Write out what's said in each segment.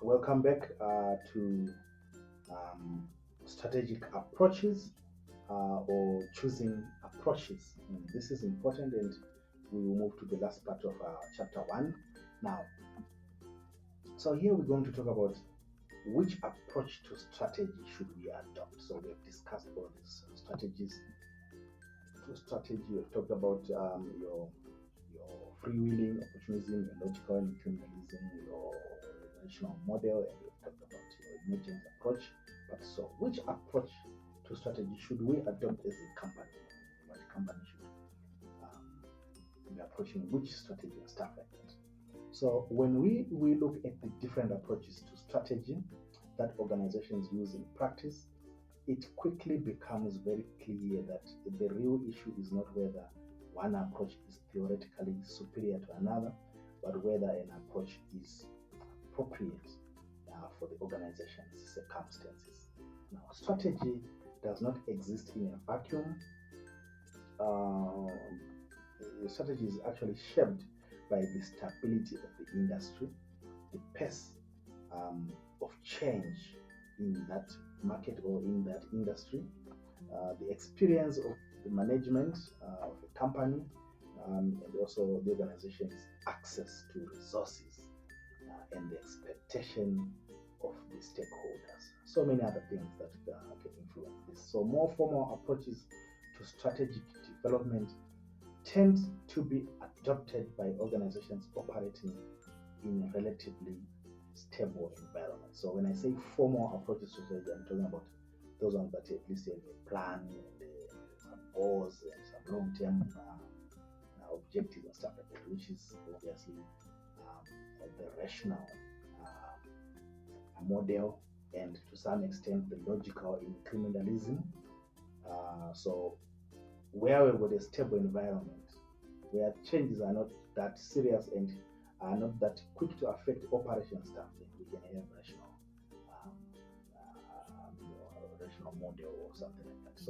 Welcome back to um, strategic approaches or choosing approaches. This is important, and we will move to the last part of chapter one now. So, here we're going to talk about which approach to strategy should we adopt. So, we have discussed all these strategies to strategy. We've talked about your freewheeling opportunism, your logical incrementalism, your relational model, and we've talked about your emergent approach. But so, which approach to strategy should we adopt as a company? What company should be approaching which strategy and stuff like that? So, when we look at the different approaches to strategy that organizations use in practice, it quickly becomes very clear that the real issue is not whether one approach is theoretically superior to another, but whether an approach is appropriate for the organization's circumstances. Now, strategy does not exist in a vacuum. The strategy is actually shaped by the stability of the industry, the pace of change in that market or in that industry, the experience of the management of the company, and also the organization's access to resources and the expectation of the stakeholders. So many other things that can influence this. So more formal approaches to strategic development tend to be adopted by organizations operating in a relatively stable environment. So when I say formal approaches to strategy, I'm talking about those ones that at least have a plan and some goals and some long-term objectives and stuff like that, which is obviously the rational model and to some extent the logical incrementalism. So where we've got a stable environment, where changes are not that serious and are not that quick to affect operation stuff, then we can have rational model or something like that.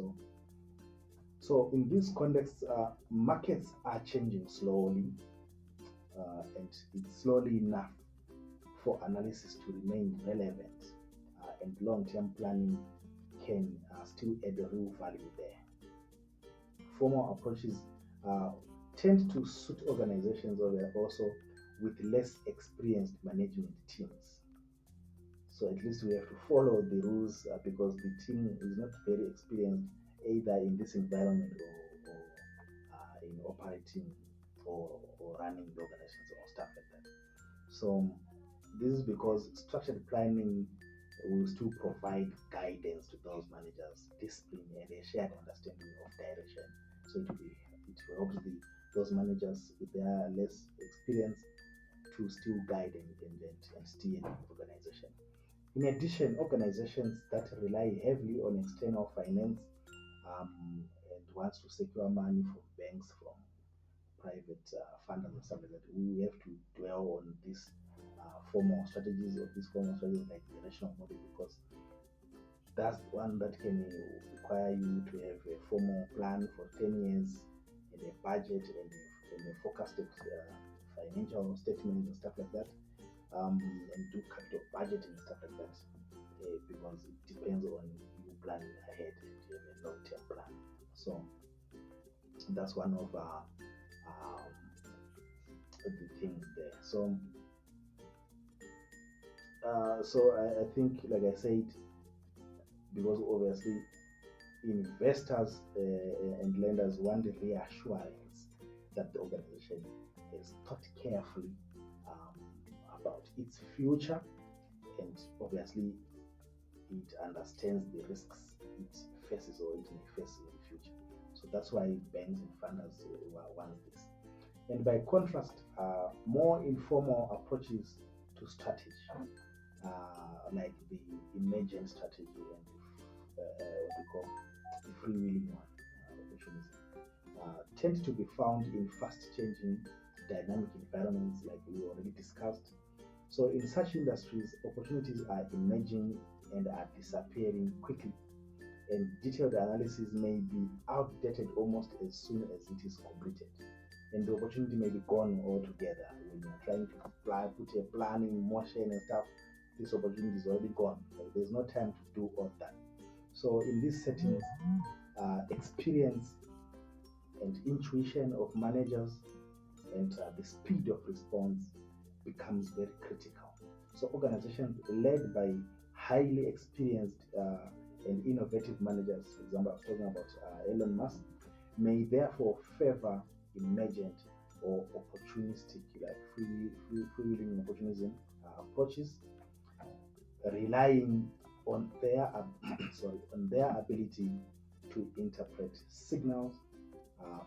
So in this context, markets are changing slowly, and it's slowly enough for analysis to remain relevant, and long-term planning can still add a real value there. Formal approaches tend to suit organizations also with less experienced management teams. So at least we have to follow the rules because the team is not very experienced either in this environment or in operating or running the organizations or stuff like that. So this is because structured planning will still provide guidance to those managers, discipline, and a shared understanding of direction. So it helps those managers if they are less experienced to still guide and steer the organization. In addition, organizations that rely heavily on external finance and wants to secure money from banks, from private funders and stuff like that, we have to dwell on these formal strategies or these formal strategies like the rational model, because that's one that can require you to have a formal plan for 10 years and a budget and a forecasted financial statements and stuff like that, and do capital budgeting and stuff like that, because it depends on you planning ahead and you have a long-term plan. So that's one of the things there. So I think, like I said, because obviously investors and lenders want the reassurance that the organization has thought carefully about its future, and obviously it understands the risks it faces or it may face in the future. So that's why banks and funders want this. And by contrast, more informal approaches to strategy, like the emergent strategy and what we call the freewheeling one, opportunism, tend to be found in fast-changing dynamic environments like we already discussed. So in such industries, opportunities are emerging and are disappearing quickly, and detailed analysis may be outdated almost as soon as it is completed, and the opportunity may be gone altogether when you're trying to put a plan in motion and stuff. this opportunity is already gone. Like, there's no time to do all that. So in these settings, experience and intuition of managers and the speed of response becomes very critical. So organizations led by highly experienced and innovative managers, for example, I was talking about Elon Musk, may therefore favor emergent or opportunistic, like freewheeling opportunism approaches, relying on their sorry, on their ability to interpret signals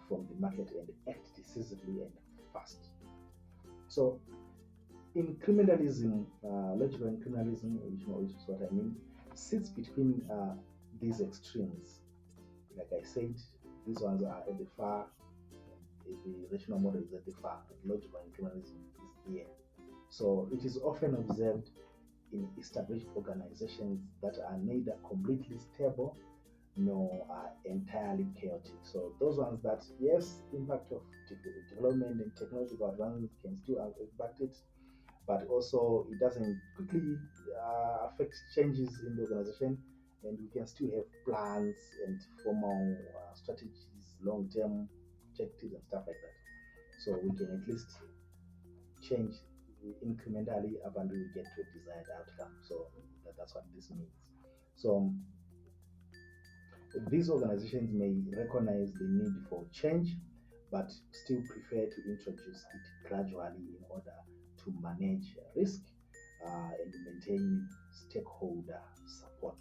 from the market and act decisively and fast. So incrementalism, logical incrementalism, which is what I mean, sits between these extremes. Like I said, these ones are at the far, the rational model is at the far, logical incrementalism is here. So it is often observed in established organizations that are neither completely stable nor are entirely chaotic. So those ones that, yes, impact of development and technological advancement can still impact it, but also it doesn't quickly affect changes in the organization, and we can still have plans and formal strategies, long-term objectives and stuff like that. So we can at least change incrementally up until we get to a desired outcome. So that's what this means. So these organizations may recognize the need for change, but still prefer to introduce it gradually in order to manage risk and maintain stakeholder support,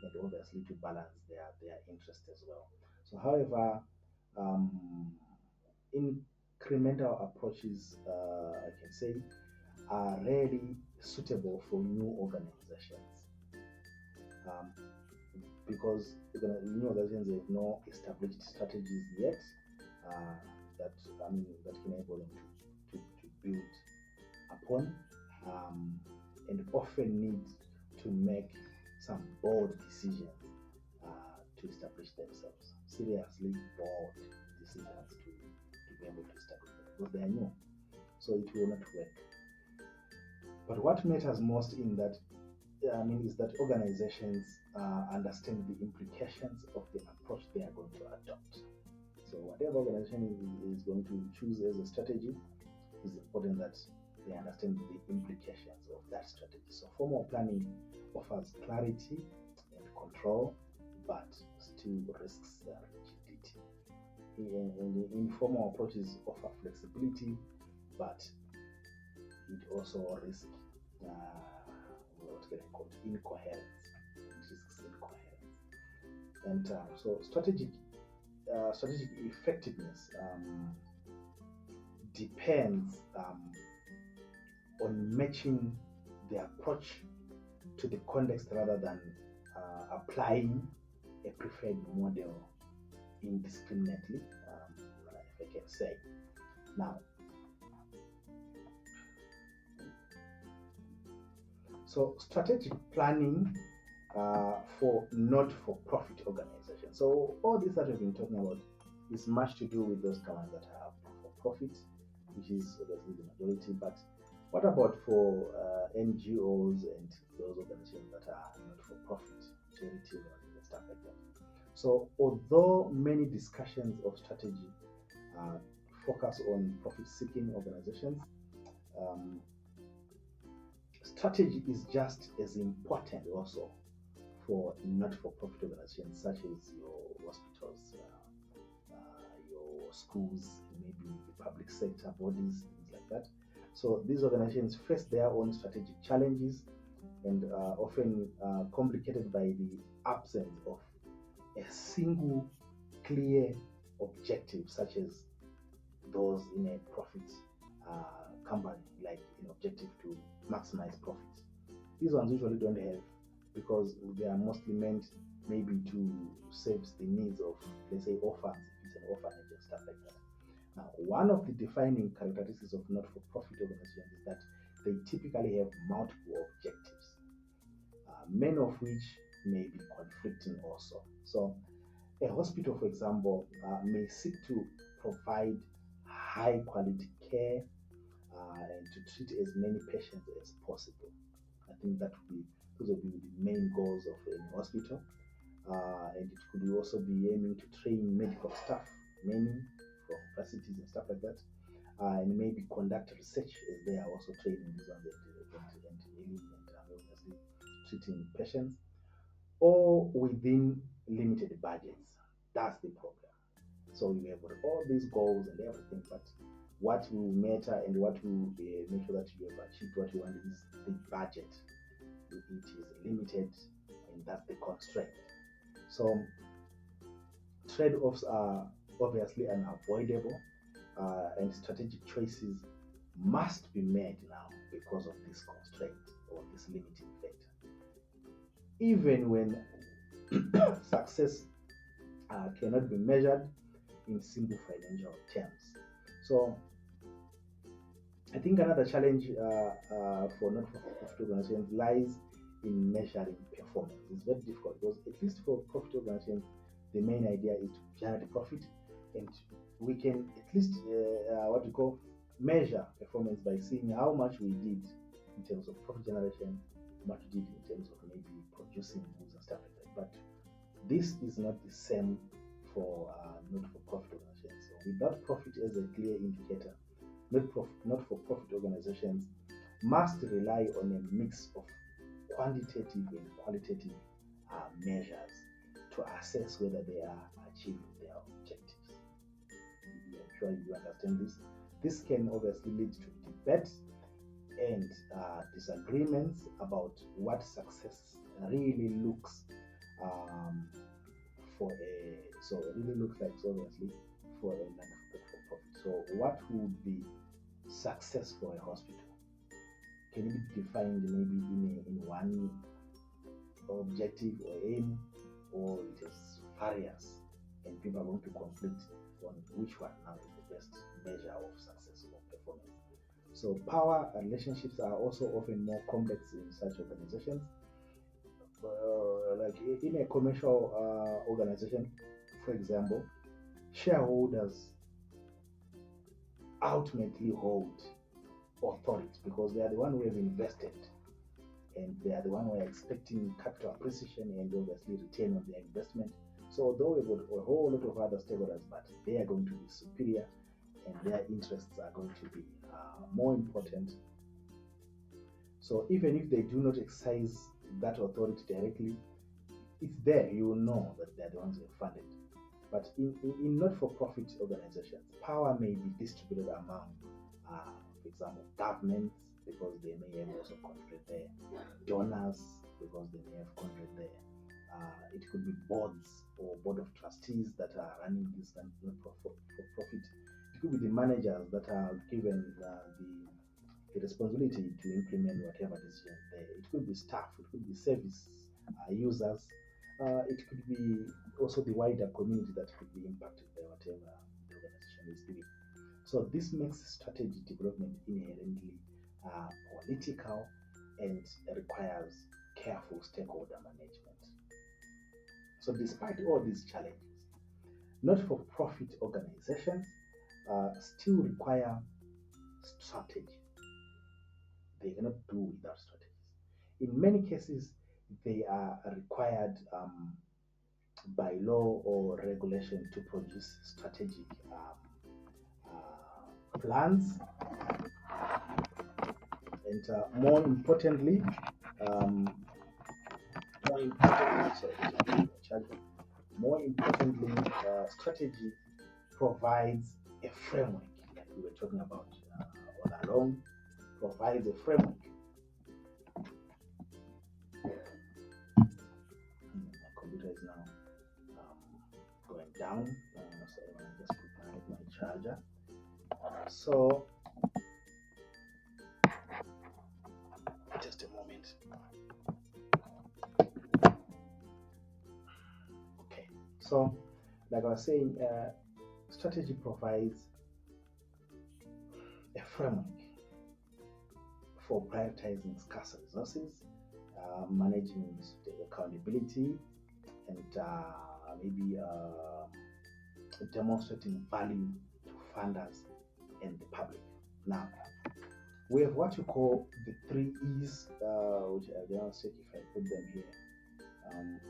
and obviously to balance their interest as well. So, however, um, incremental approaches, I can say, are rarely suitable for new organizations. Um, because new organizations have no established strategies yet uh, that that can enable them to build upon, and often need to make some bold decisions to establish themselves. Seriously bold decisions to be able to establish them because they are new. So it will not work. But what matters most in that is that organizations understand the implications of the approach they are going to adopt. So whatever organization is going to choose as a strategy, it's important that they understand the implications of that strategy. So formal planning offers clarity and control, but still risks rigidity. And the informal approaches offer flexibility, but it also risks what can I call it? Incoherence. It risks incoherence. And so strategic effectiveness depends on matching the approach to the context rather than applying a preferred model indiscriminately, if I can say. Now, so strategic planning for not-for-profit organizations. So all this that we've been talking about is much to do with those companies that are for-profit, which is obviously the majority. But what about for NGOs and those organizations that are not-for-profit, charity and stuff like that? So although many discussions of strategy focus on profit-seeking organizations, strategy is just as important also for not-for-profit organizations such as your hospitals, your schools, maybe the public sector bodies, things like that. So these organizations face their own strategic challenges and often complicated by the absence of a single clear objective, such as those in a profit company, like an objective to maximize profits. These ones usually don't have, because they are mostly meant maybe to serve the needs of, let's say, orphans, if it's an orphanage and stuff like that. Now, one of the defining characteristics of not-for-profit organizations is that they typically have multiple objectives, many of which may be conflicting also. So a hospital, for example, may seek to provide high quality care and to treat as many patients as possible. I think those would be the main goals of any hospital. And it could also be aiming to train medical staff, many from universities and stuff like that, and maybe conduct research as they are also training these ones and healing and obviously treating patients, or within limited budgets. That's the problem. So you have all these goals and everything, but what will matter and what will make sure that you have achieved what you want is the budget. It is limited, and that's the constraint. So trade-offs are obviously unavoidable, and strategic choices must be made now because of this constraint or this limiting factor. Even when success cannot be measured in simple financial terms. So I think another challenge for not-for-profit organizations lies in measuring performance. It's very difficult because at least for profit organizations, the main idea is to generate profit, and we can at least what we call measure performance by seeing how much we did in terms of profit generation, what we did in terms of maybe producing goods and stuff like that. But this is not the same for not-for-profit organizations. So without profit as a clear indicator, not-for-profit organizations must rely on a mix of quantitative and qualitative measures to assess whether they are achieving their objectives. I'm sure you understand this. This can obviously lead to debate and disagreements about what success really looks for a so it really looks like obviously for a non-for-profit. So what would be success for a hospital? Can it be defined maybe in one objective or aim, or it is various, and people are going to conflict on which one now is the best measure of success or performance. So power relationships are also often more complex in such organizations. Like in a commercial organization, for example, shareholders ultimately hold authority because they are the one who have invested, and they are the one who are expecting capital appreciation and obviously return on their investment. So although we've got a whole lot of other stakeholders, but they are going to be superior and their interests are going to be more important. So even if they do not exercise that authority directly, it's there. You will know that they're the ones who are funded. But in not-for-profit organizations, power may be distributed among, for example, governments, because they may have also control there, donors, because they may have control there. It could be boards or board of trustees that are running this not-for-profit. It could be the managers that are given the responsibility to implement whatever decision there. It could be staff, it could be service users, it could be also the wider community that could be impacted by whatever the organization is doing. So this makes strategy development inherently political and requires careful stakeholder management. So despite all these challenges, not-for-profit organizations still require strategy. They cannot do without strategies. In many cases, they are required by law or regulation to produce strategic plans, and more importantly, strategy provides a framework, like we were talking about all along, provides a framework. My computer is now going down, so I want to just put my charger. So, just a moment. Okay, so like I was saying, strategy provides a framework for prioritizing scarce resources, managing accountability, and maybe demonstrating value to funders and the public. Now, We have what you call the three E's, which I don't check if I put them here,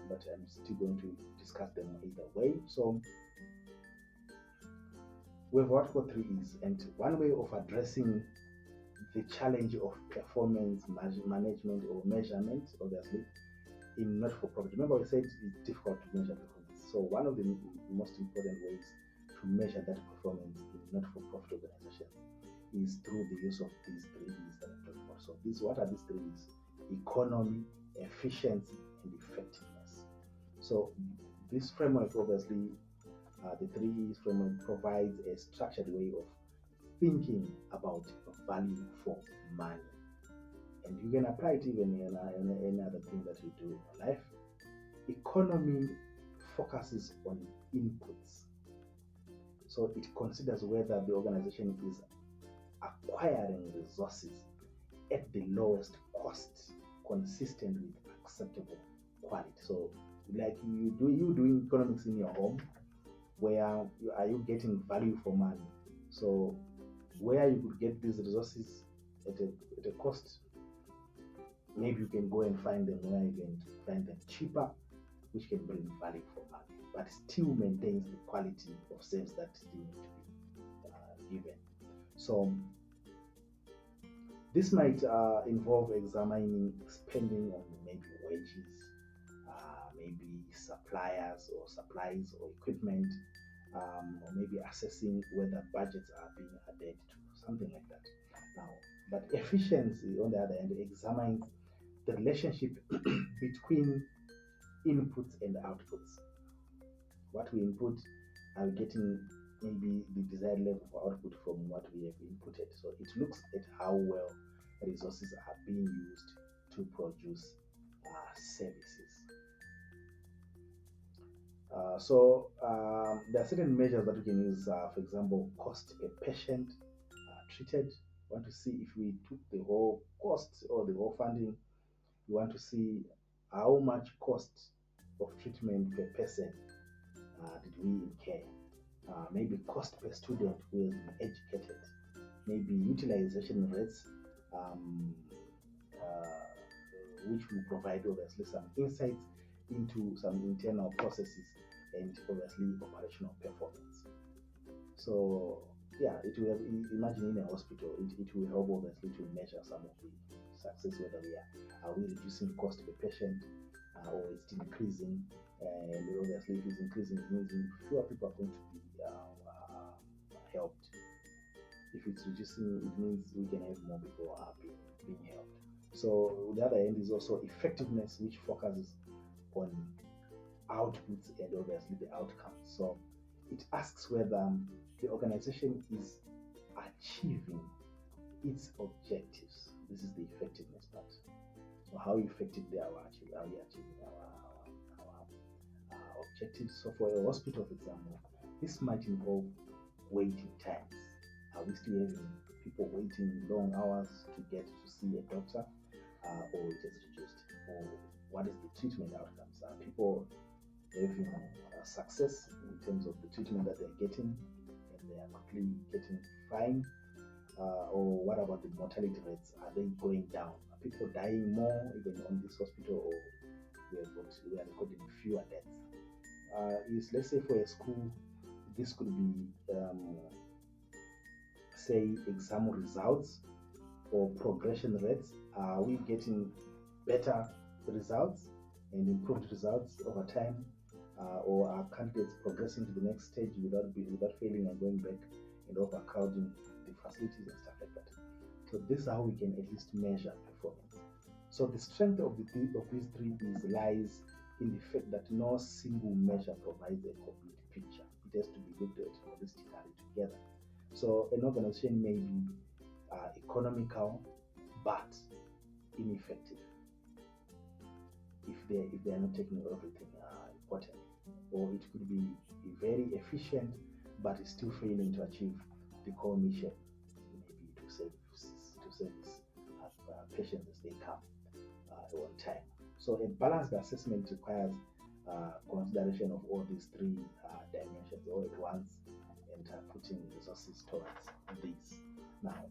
but I'm still going to discuss them either way. So we have what we call three E's, and one way of addressing the challenge of performance management or measurement, obviously, in not-for-profit. Remember, we said it's difficult to measure performance. So one of the most important ways to measure that performance in not-for-profit organizations is through the use of these three E's that I'm talking about. So what are these three E's? Economy, efficiency, and effectiveness. So this framework, obviously, the three E's framework provides a structured way of thinking about value for money. And you can apply it even in any other thing that you do in life. Economy focuses on inputs. So it considers whether the organization is acquiring resources at the lowest cost, consistent with acceptable quality. So like you doing economics in your home, where are you getting value for money? So where you could get these resources at a cost, maybe you can go and find them where you can find them cheaper, which can bring value for money, but still maintains the quality of service that still need to be given. So this might involve examining spending on maybe wages, maybe suppliers or supplies or equipment, or maybe assessing whether budgets are being adhered to, something like that. Now, but efficiency, on the other hand, examines the relationship between inputs and outputs. What we input, are we getting maybe the desired level of output from what we have inputted? So it looks at how well resources are being used to produce services. There are certain measures that we can use, for example, cost per patient treated. We want to see if we took the whole cost or the whole funding. We want to see how much cost of treatment per person did we incur. Maybe cost per student who has been educated. Maybe utilization rates, which will provide obviously some insights into some internal processes and obviously operational performance. So yeah, it will imagine in a hospital, it will help obviously to measure some of the success, whether are we reducing cost per patient, or it's increasing. And obviously, if it's increasing, it means fewer people are going to be helped. If it's reducing, it means we can have more people being helped. So the other end is also effectiveness, which focuses on outputs and obviously the outcomes. So it asks whether the organization is achieving its objectives. This is the effectiveness part. So how effectively are we achieving our objectives? So for a hospital, for example, this might involve waiting times. Are we still having people waiting long hours to get to see a doctor, or it has reduced? Or what is the treatment outcomes? Are people having success in terms of the treatment that they're getting, and they are quickly getting fine? Or what about the mortality rates? Are they going down? Are people dying more even on this hospital, or we are recording fewer deaths? Let's say for a school, this could be say exam results or progression rates. Are we getting better results and improved results over time, or are candidates progressing to the next stage without failing and going back and overcrowding the facilities and stuff like that? So this is how we can at least measure performance. So the strength of these three E's lies in the fact that no single measure provides a complete picture. It has to be looked at holistically together. So an organization may be economical but ineffective if they are not taking everything important, or it could be very efficient but is still failing to achieve the core mission, maybe to service patients as they come on time. So a balanced assessment requires consideration of all these three dimensions all at once, and putting resources towards these. Now,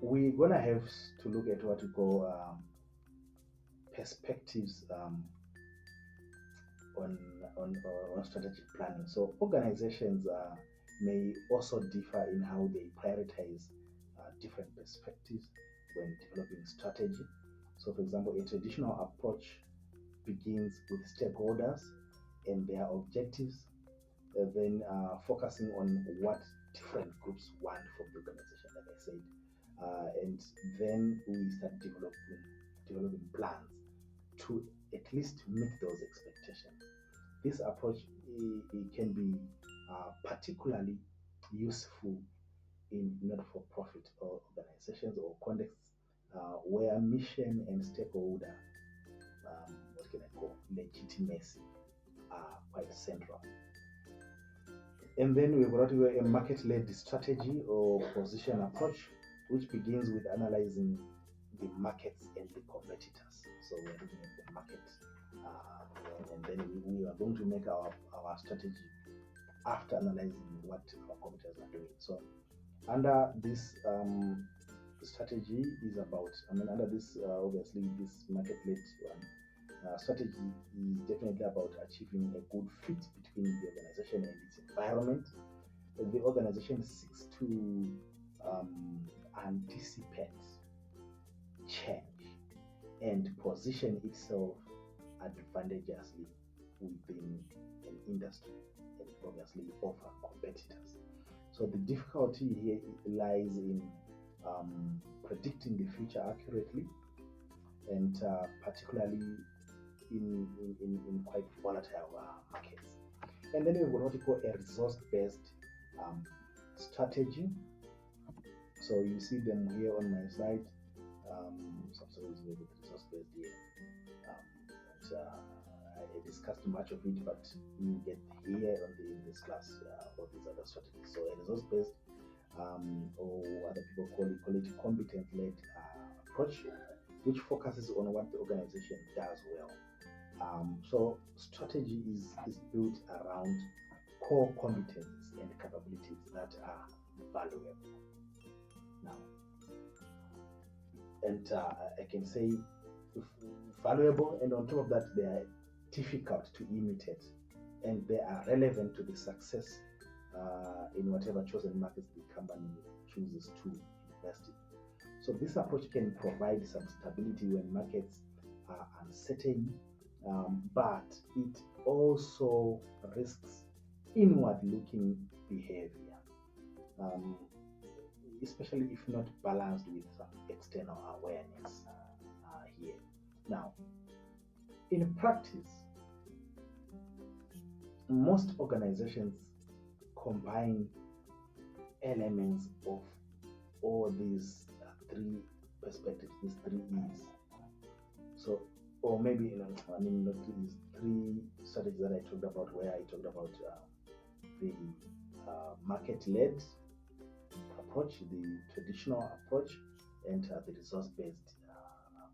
we're gonna have to look at what we call perspectives on, on strategic planning. So organizations may also differ in how they prioritize different perspectives when developing strategy. So, for example, a traditional approach begins with stakeholders and their objectives, then focusing on what different groups want from the organization, like I said, and then we start developing plans to at least meet those expectations. This approach it can be particularly useful in not-for-profit organizations or contexts where mission and stakeholder, what can I call, legitimacy are quite central. And then we've got a market-led strategy or position approach, which begins with analyzing the markets and the competitors. So we're looking at the market, and then we are going to make our strategy after analyzing what our competitors are doing. So under this strategy is about, under this, obviously, this market-led one, strategy is definitely about achieving a good fit between the organization and its environment. The organization seeks to anticipate change and position itself advantageously within an industry and obviously over competitors. So the difficulty here lies in predicting the future accurately, and particularly in quite volatile markets. And then we have what we call a resource-based strategy. So you see them here on my slide. Some is with resource-based here. I discussed much of it, but you get here in this class all these other strategies. So a resource-based, or other people call it competence-led approach, which focuses on what the organization does well. So strategy is built around core competencies and capabilities that are valuable. Now, and I can say valuable, and on top of that, they are difficult to imitate, and they are relevant to the success in whatever chosen markets the company chooses to invest in. So this approach can provide some stability when markets are uncertain, but it also risks inward-looking behavior, especially if not balanced with some external awareness here. Now, in practice, most organizations combine elements of all these three perspectives, these three E's. So, or maybe, not these three strategies that I talked about, where I talked about the market-led approach, the traditional approach, and the resource-based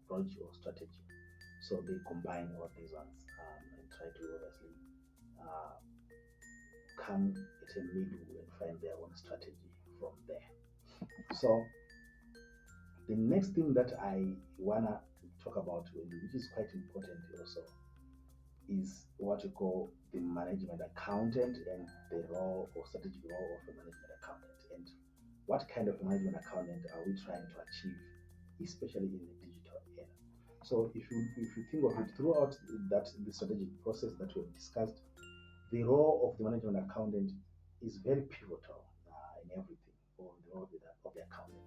approach or strategy. So they combine all these ones and try to obviously come at a middle and find their own strategy from there. So the next thing that I wanna talk about, which is quite important also, is what we call the management accountant and the role or strategic role of a management accountant, and what kind of management accountant are we trying to achieve, especially in the digital era. So if you think of it throughout the strategic process that we've discussed, the role of the management accountant is very pivotal in everything, or the role of the accountant,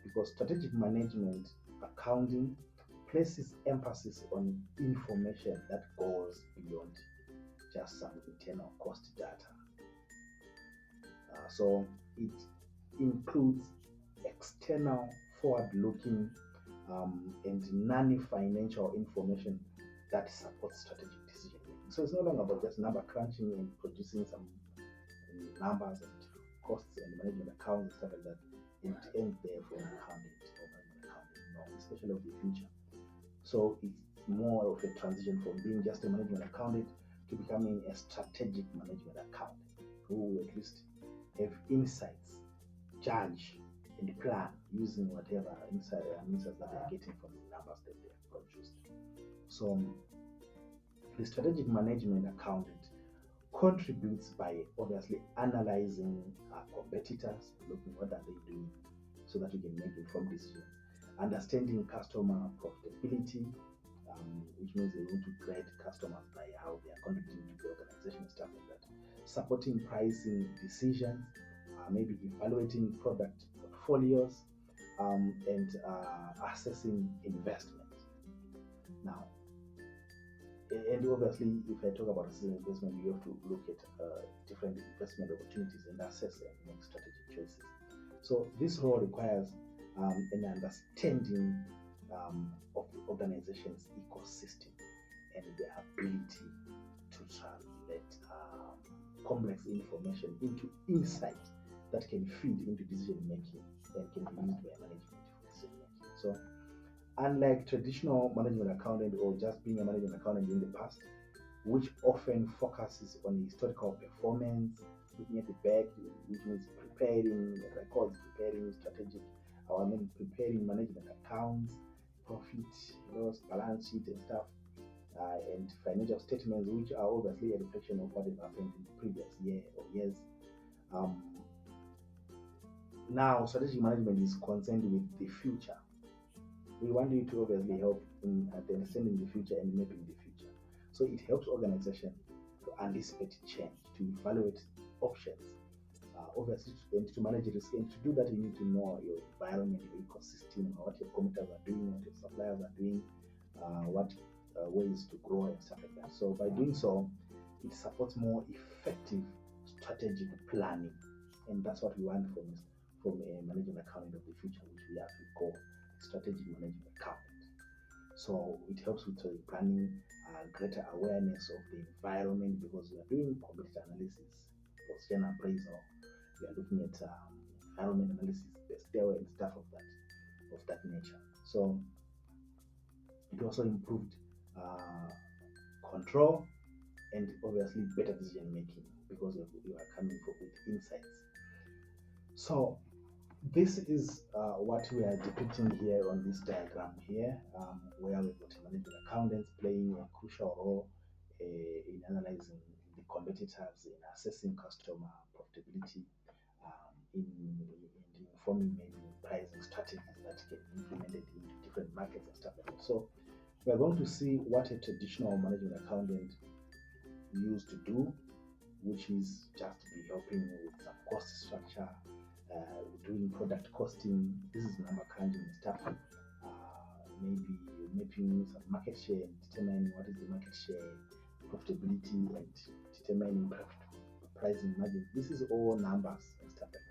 because strategic management accounting places emphasis on information that goes beyond just some internal cost data. So it includes external, forward-looking, and non-financial information that supports strategic decision making. So it's no longer about just number crunching and producing some numbers and costs and management accounts and stuff like that. It ends there for an accountant or management accounting, no, especially of the future. So it's more of a transition from being just a management accountant to becoming a strategic management accountant who will at least have insights, judge and plan using whatever insights that they are getting from the numbers that they have produced. So the strategic management accountant contributes by obviously analyzing competitors, looking what are they doing, so that you can make informed decisions. Understanding customer profitability, which means they want to grade customers by how they are contributing to the organization, stuff like that. Supporting pricing decisions, maybe evaluating product portfolios, and assessing investment. Now, and obviously, if I talk about assessing investment, you have to look at different investment opportunities and assess and make strategic choices. So this role requires an understanding of the organization's ecosystem and the ability to translate complex information into insight that can feed into decision making and can be used by management for decision making. So unlike traditional management accountant or just being a management accountant in the past, which often focuses on historical performance, looking at the back, which means preparing records, preparing strategic, preparing management accounts, profit, loss, balance sheet, and stuff, and financial statements, which are obviously a reflection of what has happened in the previous year or years. Now, strategic management is concerned with the future. We want you to obviously help in understanding the future and mapping the future. So it helps organizations to anticipate change, to evaluate options, obviously, and to manage risk. And to do that, you need to know your environment, your ecosystem, what your competitors are doing, what your suppliers are doing, what ways to grow and stuff like that. So by doing so, it supports more effective strategic planning, and that's what we want from a management accountant of the future, which we actually call strategic management accountant. So it helps with planning, greater awareness of the environment, because we are doing competitor analysis, position appraisal, we are looking at environment analysis, best and stuff of that nature. So it also improved control and obviously better decision making, because you are coming with insights. So this is what we are depicting here on this diagram here, where we've got management accountants playing a crucial role in analyzing the competitors, in assessing customer profitability, in informing maybe pricing strategies that can be implemented in different markets and stuff like that. So we are going to see what a traditional management accountant used to do, which is just to be helping with some cost structure, doing product costing. This is number crunching stuff. Maybe mapping some market share and determining what is the market share, profitability, and determining pricing margin. This is all numbers and stuff like that.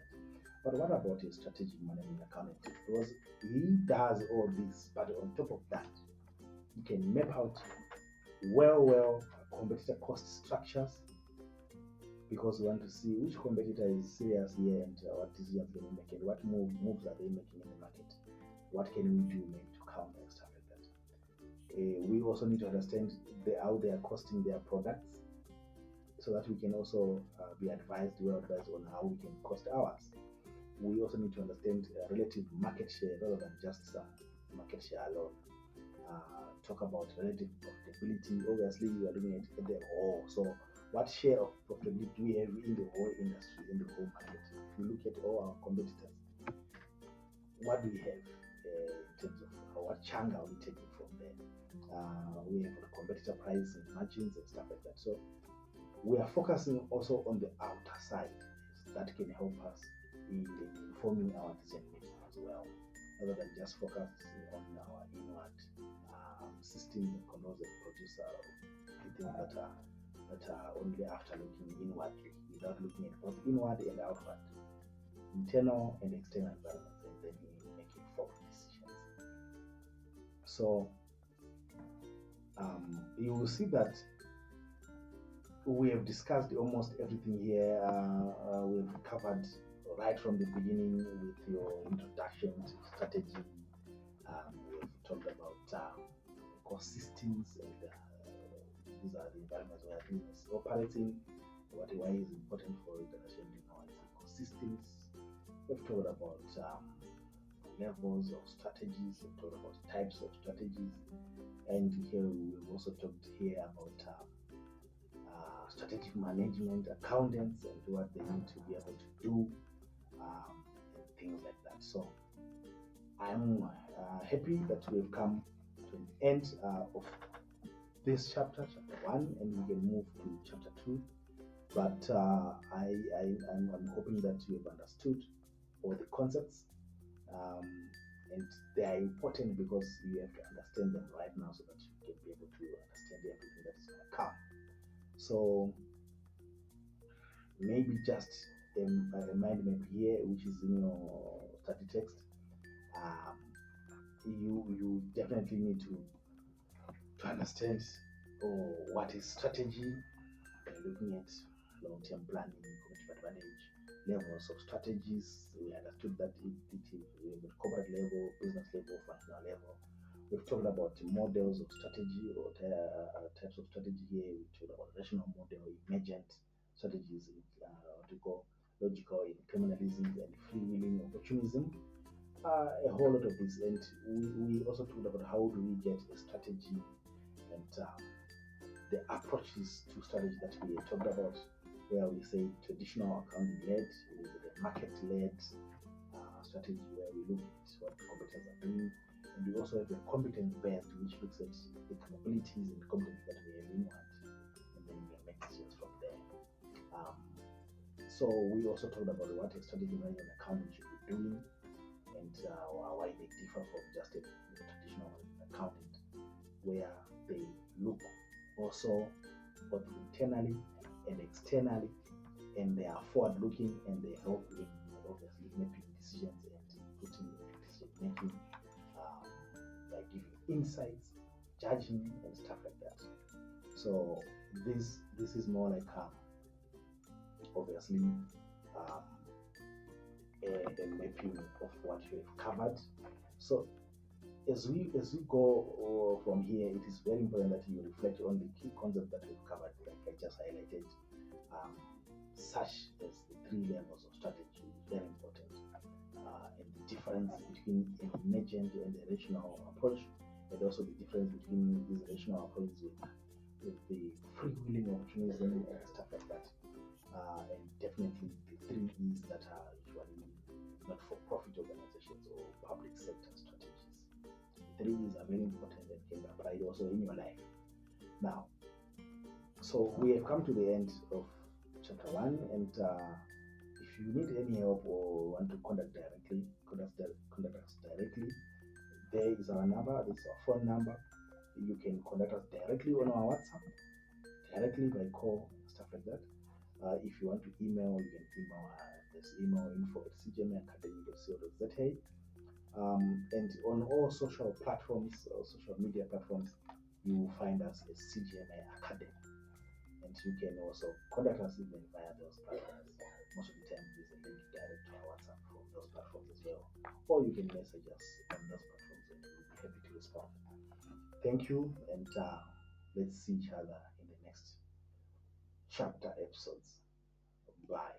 But what about a strategic management accountant? Because he does all this, but on top of that, he can map out well competitor cost structures, because we want to see which competitor is serious here and what decisions can we make and what moves are they making in the market. What can we do maybe to counter and stuff like that. We also need to understand how they are costing their products, so that we can also be advised on how we can cost ours. We also need to understand relative market share rather than just market share alone. Talk about relative profitability. Obviously, we are looking at the whole. So what share of profitability do we have in the whole industry, in the whole market? If you look at all our competitors, what do we have in terms of what chunk are we taking from there? We have competitor price and margins and stuff like that. So we are focusing also on the outer side that can help us in informing our decision making as well, rather than just focusing on our inward systems and controls that produce things that are only after looking inwardly, without looking at both inward and outward, internal and external environments, and then make informed decisions. So you will see that we have discussed almost everything here. We've covered right from the beginning with your introduction to strategy. We've talked about ecosystems, and these are the environments where business is operating. Why is important for organization to know its ecosystems, We've talked about levels of strategies, we've talked about types of strategies, and here we've also talked here about strategic management, accountants, and what they need to be able to do, and things like that. So I'm happy that we've come to an end of this chapter, chapter one, and we can move to chapter two. But I'm hoping that you have understood all the concepts, um, and they are important because you have to understand them right now so that you can be able to understand everything that is going to come. So maybe just a mind map here, which is in your study text. Um, you definitely need to understand what is strategy by looking at long-term planning, competitive advantage, levels of strategies. We understood that it is at corporate level, business level, functional level. We've talked about models of strategy or types of strategy here. We talked about rational model, emergent strategies, what we call logical criminalism and free willing opportunism. A whole lot of this, and we also talked about how do we get a strategy and the approaches to strategy that we talked about, where we say traditional accounting led, the market led strategy, where we look at what competitors are doing, and we also have the competence based, which looks at the capabilities and competencies that we have in one, and then we can make decisions from there. Um, so we also talked about what a strategy management accounting should be doing, and why they differ from just a traditional accountant, where they look also both internally and externally, and they are forward looking, and they help in obviously making decisions and putting decision making um, by giving insights, judging, and stuff like that. So this is more like obviously um, a mapping of what you have covered. So as we go from here, it is very important that you reflect on the key concepts that we've covered, like I just highlighted, um, such as the three levels of strategy, very important, and the difference between an emergent and a rational approach, and also the difference between these rational approaches with the free willing opportunism and stuff like that. And definitely the three E's that are usually not-for-profit organizations or public sector strategies. The three E's are very important and can be applied also in your life. Now, so we have come to the end of chapter one, and if you need any help or want to contact us directly, there is our number, this is our phone number. You can contact us directly on our WhatsApp, directly by call, stuff like that. If you want to email, you can email this email info@cimaacademy.co.za. And on all social platforms, social media platforms, you will find us as CGMA Academy. And you can also contact us even via those platforms. Most of the time, there's a link direct to our WhatsApp from those platforms as well. Or you can message us on those platforms and we'll be happy to respond. Thank you, and let's see each other in the next chapter episodes. Bye.